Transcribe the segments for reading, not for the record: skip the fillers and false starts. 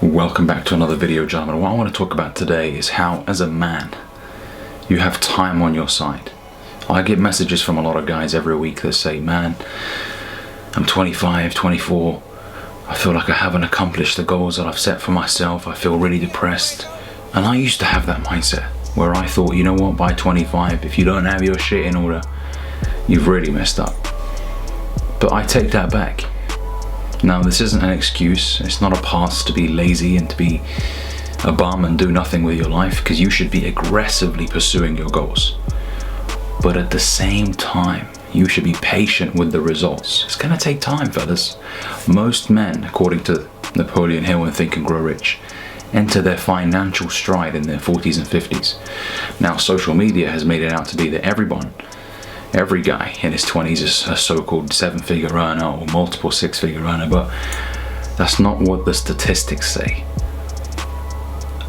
Welcome back to another video, gentlemen. What I want to talk about today is how, as a man, you have time on your side. I get messages from a lot of guys every week that say, man, I'm 25, 24, I feel like I haven't accomplished the goals that I've set for myself, I feel really depressed. And I used to have that mindset where I thought, you know what, by 25, if you don't have your shit in order, you've really messed up. But I take that back. Now, this isn't an excuse, it's not a pass to be lazy and to be a bum and do nothing with your life, because you should be aggressively pursuing your goals. But at the same time, you should be patient with the results. It's gonna take time, fellas. Most men, according to Napoleon Hill in Think and Grow Rich, enter their financial stride in their 40s and 50s. Now, social media has made it out to be that every guy in his 20s is a so-called 7-figure earner or multiple 6-figure earner, but that's not what the statistics say.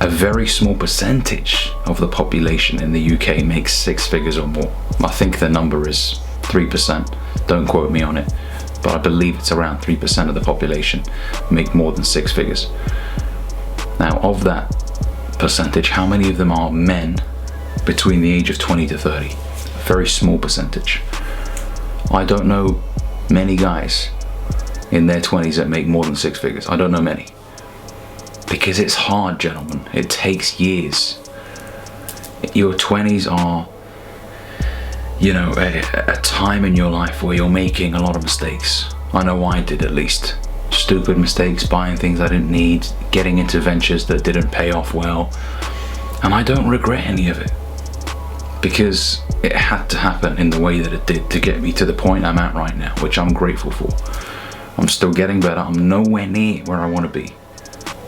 A very small percentage of the population in the UK makes 6 figures or more. I think the number is 3%, don't quote me on it, but I believe it's around 3% of the population make more than 6 figures. Now, of that percentage, how many of them are men between the age of 20 to 30? Very small percentage. I don't know many guys in their 20s that make more than 6 figures. I don't know many. Because it's hard, gentlemen. It takes years. Your 20s are, a time in your life where you're making a lot of mistakes. I know I did, at least. Stupid mistakes, buying things I didn't need, getting into ventures that didn't pay off well. And I don't regret any of it, because it had to happen in the way that it did to get me to the point I'm at right now, which I'm grateful for. I'm still getting better. I'm nowhere near where I want to be.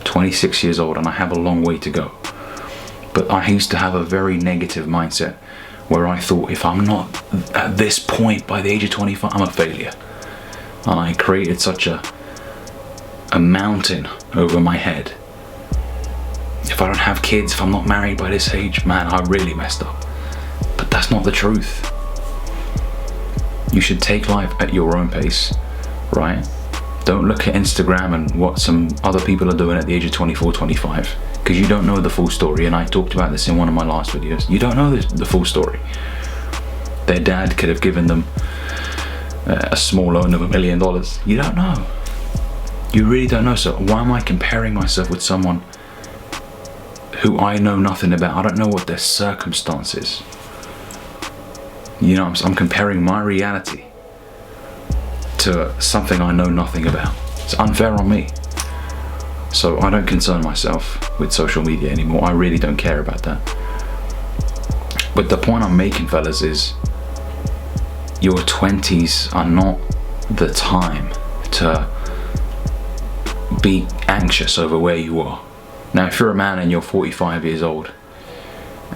26 years old, and I have a long way to go. But I used to have a very negative mindset where I thought, if I'm not at this point by the age of 25, I'm a failure. And I created such a mountain over my head. If I don't have kids, if I'm not married by this age, man, I really messed up. But that's not the truth. You should take life at your own pace, right? Don't look at Instagram and what some other people are doing at the age of 24, 25, because you don't know the full story. And I talked about this in one of my last videos. You don't know the full story. Their dad could have given them a small loan of $1 million. You don't know. You really don't know. So why am I comparing myself with someone who I know nothing about? I don't know what their circumstances. I'm comparing my reality to something I know nothing about. It's unfair on me. So I don't concern myself with social media anymore. I really don't care about that. But the point I'm making, fellas, is your 20s are not the time to be anxious over where you are. Now, if you're a man and you're 45 years old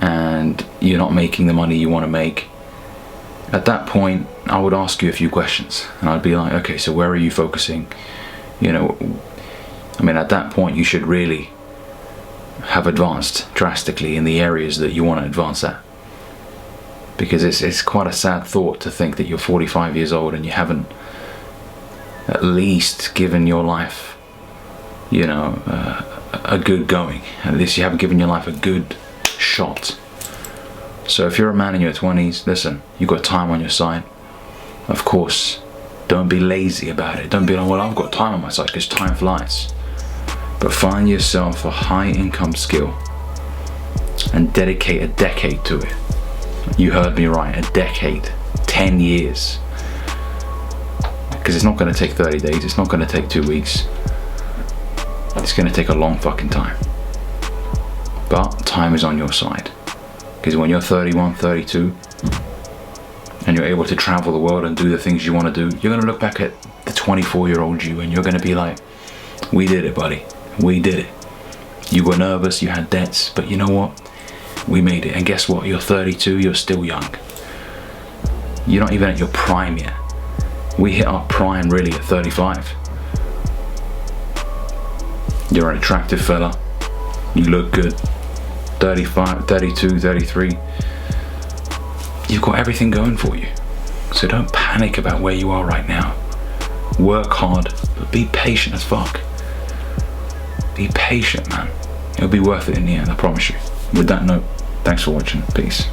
and you're not making the money you want to make, at that point, I would ask you a few questions, and I'd be like, okay, so where are you focusing? At that point, you should really have advanced drastically in the areas that you want to advance at. Because it's quite a sad thought to think that you're 45 years old and you haven't at least given your life, a good going. At least you haven't given your life a good shot. So if you're a man in your 20s, listen, you've got time on your side. Of course, don't be lazy about it. Don't be like, well, I've got time on my side, because time flies. But find yourself a high income skill and dedicate a decade to it. You heard me right, a decade, 10 years. Because it's not going to take 30 days, it's not going to take 2 weeks. It's going to take a long fucking time. But time is on your side. Because when you're 31, 32, and you're able to travel the world and do the things you want to do, you're going to look back at the 24-year-old you and you're going to be like, we did it, buddy. We did it. You were nervous, you had debts, but you know what? We made it. And guess what? You're 32, you're still young. You're not even at your prime yet. We hit our prime really at 35. You're an attractive fella. You look good. 35, 32, 33. You've got everything going for you. So don't panic about where you are right now. Work hard, but be patient as fuck. Be patient, man. It'll be worth it in the end, I promise you. With that note, thanks for watching. Peace.